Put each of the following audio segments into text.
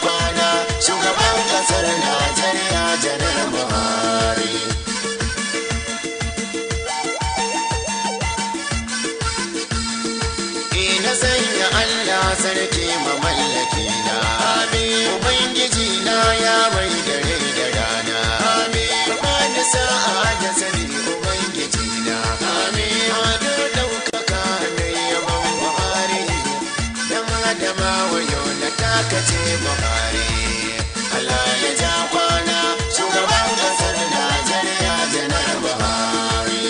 kwana shugaban kasar Najeriya Janar Buhari. Ina sanya Allah sarki mamallaki na, amin. Ubangiji na ya mai dare da rana, amin. Bani sa'a da sani Ubangiji na, amin. Hado ɗaukaka na yaban Buhari, dan adama wayo na takace Buhari. Allah ya ja kwana shugaban kasar Najeriya Janar Buhari.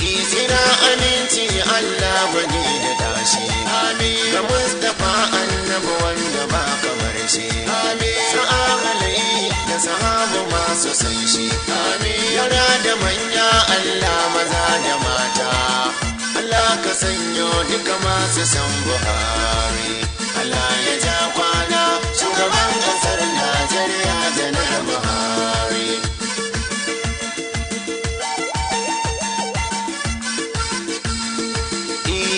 Izira aminci Allah wani da tashi, amin. Ga Mustapha annabi wanda ba kamar shi, amin. Sa'ahalai da sahabu masu san shi, amin. Yara da manya Allah maza da mata, Allah ka sanyo duka masu san Buhari. Allah ya ja kwana shugaban kasar Najeriya Janar Buhari.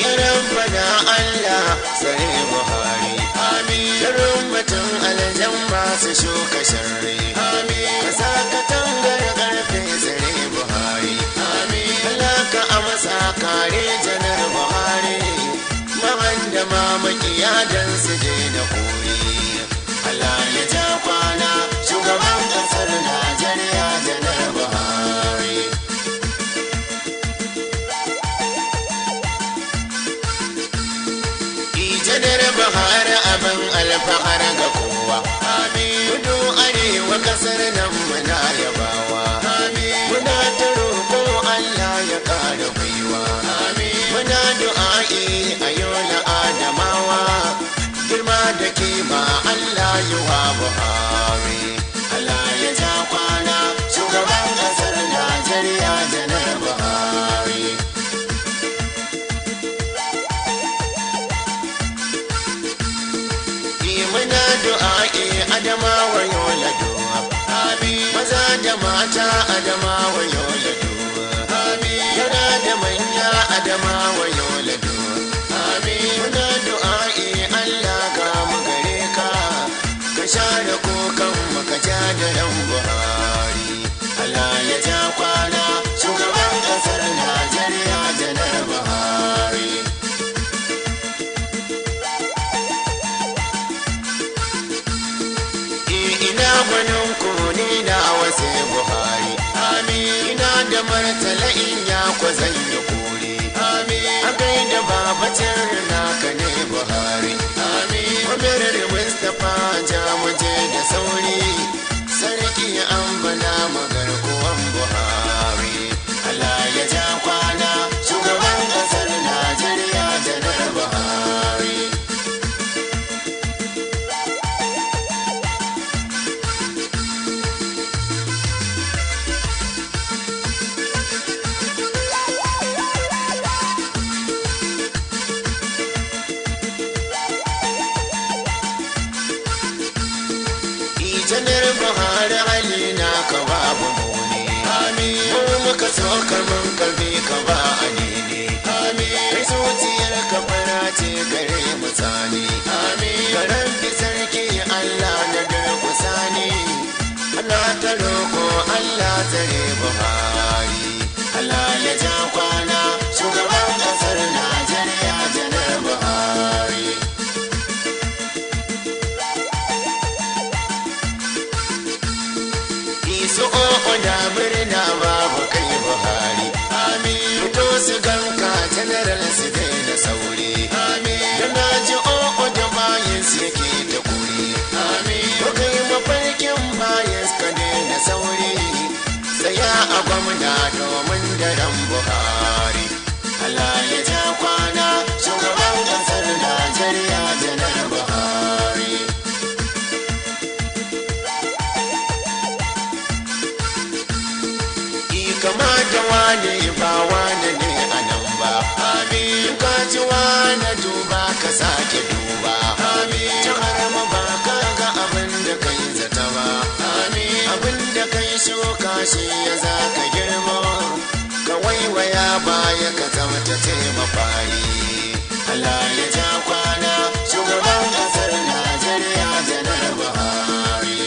Ya rabbana Allah tsare Buhari, amin. Sharin mutum aljan masu shuka sharri, amin. Ka sa ka tangar karfe tsare Buhari, amin. Allah ka amsa kare Janar Buhari, mahan da mamakiya dan su daina kori. Allah ya ja kwana shugaban kasar Najeriya Janar Buhari. Janar Buhari abin alfahar ga kowa, amin. Kudu arewa kasar nan muna yabawa, amin. Muna ta roƙo Allah ya ƙara gwiwa, amin. Muna du'a'i a yola Adamawa, girma da kima Allah yi wa Buhari. Allah ya ja kwana shugaban kasar Najeriya Janar Buhari. Muna du'a'i Adamawa yola duwa, amin. Maza da mata Adamawa yola duwa, amin. Yara da manya Adamawa yola duwa, amin. Muna du'a'i Allah ga mu gare ka, ka share kokan maka ja da ran Buhari. Allah ya ja kwana shugaban kasar Najeriya Janar Buhari. Ina gwanin ku ni na wase Buhari, amin. Ina da martala in ya kwa zan yi kore, amin. A gaida babacin naka ne Buhari, amin. Kwamirar Mustapha jamuje da sauri, sarki an bana magarkuwan Buhari. Allah ya ja kwana shugaban kasar Najeriya Janar Buhari. Janar Buhari hali na ka babu muni, amin. Mu muka so ka mun karbi ka ba alini, amin. Kai zuciyar ka fara ce gare mu tsani, amin. Garan bi sarki Allah na durkusa ni, ana ta roko Allah tsare Buhari. Allah ya ja kwana shugaban kasar Najeriya Janar Buhari. Su o'o da murna babu kai Buhari, amin. Fito su ganka general su daina sauri, amin. Da na ji o'o da bayan yake ta kuri, amin. Ko kai mafarkin bayan ka daina sauri, tsaya a gwamna domin da ran Buhari. Allah ya ja kwana shugaban kasar Najeriya Janar Buhari. Kama da wane ba wane ne a nan ba, amin. Ka ji wane duba ka sake duba, amin. Ta harama ba ka ga abin da kai zata ba, amin. Abin da kai shuka shi ya za ka girma, ka waiwaya baya ka zama ta taimafari. Allah ya ja kwana shugaban ƙasar Najeriya Janar Buhari.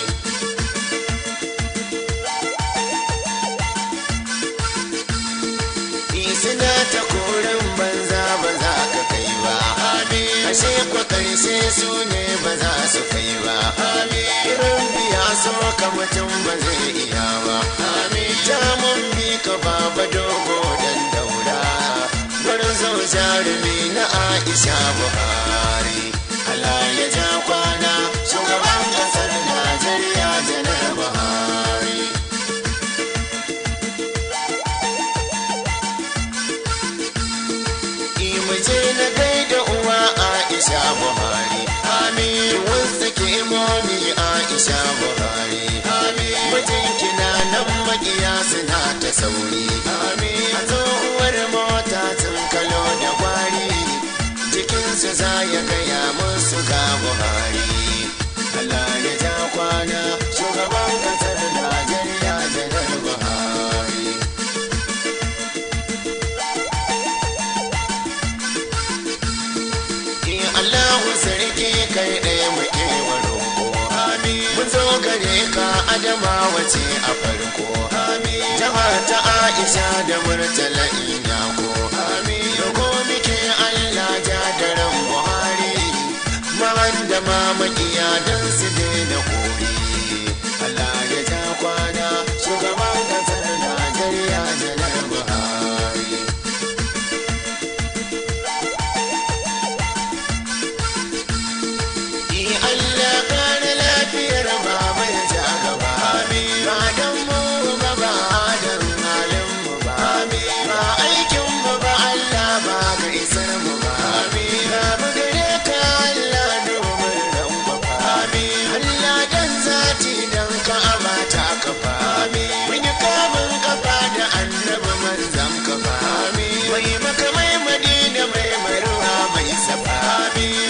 Suna ta koren banza ba za ka kai ba. Ashe kwa karshe su ne ba za su kai ba. Irin biya so ka mutum ba zai iya ba. Jamun bi ka baba dogo dan daura. Gwarzo jarumi na Aisha Buhari. Allah ya ja kwana shugaban ƙasar Najeriya Janar Buhari. Muje na gaida uwa Aisha Buhari. Wasu ke momi Aisha Buhari. Mijinki na nan makiya suna ta sauri. A tsohuwar mota sun kalo da kwari. Jikinsu za ya gaya musu ga Buhari. Allah ya ja kwana shugaban ƙasar Najeriya Janar Buhari. Allahu sarki kai ɗaya muke wa roƙo. Mun zo gare ka Adamawa ce a farko. Jaha ta Aisha da Murtala Iyako. Roƙo muke Allah ja daren Buhari. Ma'an da mamakiya don su daina kori. Allah ya ja kwana shugaban ƙasar Najeriya Janar Buhari. Allah kare lafiyar baba ya ja gaba. Ba dan mu ba ba dan halin mu ba. Ba aikin mu ba Allah ba ga isar mu ba. Ba gare ka Allah domin rangwaba. Allah dan zati dan Ka'aba ta kafa. Mun yi kamun kafa da annabi manzan kafa. Mai maka mai Madina mai maruwa mai safa.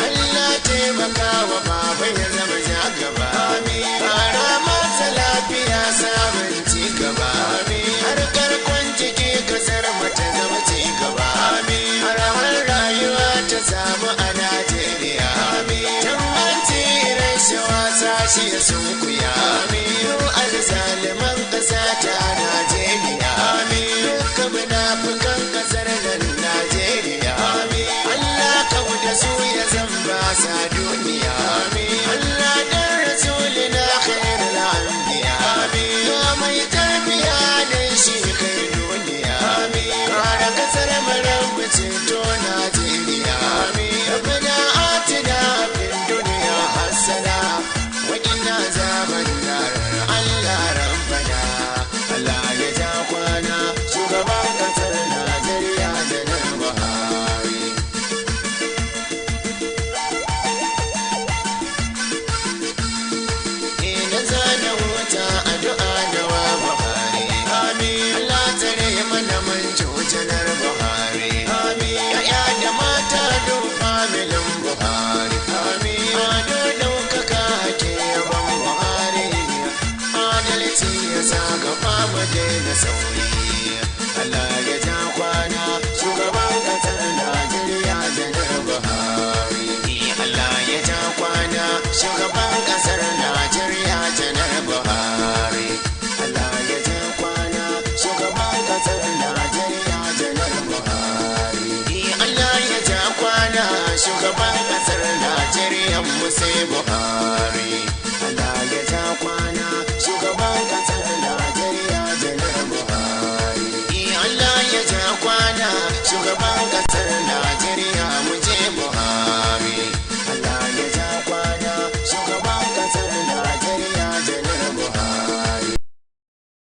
Allah taimaka wa baba ya zama ja gaba. Fara masa lafiya samun ci gaba. Har karkon ciki kasar mata zama ci gaba. Har rayuwa ta samu a Najeriya. Tammanci rashawa sashi ya sunkuya. Yau alzaliman ƙasa ta Najeriya. Duka munafukan ƙasar nan Najeriya. Allah kau da su ya zamba sa duniya. Allah dan rasulina khairul anbiya. Ya mai tarbiya dan shi kai duniya. Kara kasar marabu ceto Najeriya. Rabbana atina fid dunya hasana wa qina azaban nar. Allah rabbana. Allah ya ja kwana shugaban kasar Najeriya Janar Buhari. Ina zana wuta addu'a da wa Buhari. Allah tsare mana manjo Janar Buhari. Ya'ya da mata duk familin Buhari. Ado ɗaukaka ke yaban Buhari. Adalci ya sa gaba mu daina sauri. Allah ya ja kwana shugaban ƙasar Najeriya Janar Buhari. Allah ya ja kwana shugaban ƙasar Najeriya Janar Buhari. Allah ya ja kwana shugaban ƙasar Najeriya Janar Buhari. Allah ya ja kwana shugaban ƙasar Najeriya Musa Buhari. Allah ya ja kwana shugaban ƙasar Najeriya Janar Buhari. Allah ya ja kwana shugaban ƙasar Najeriya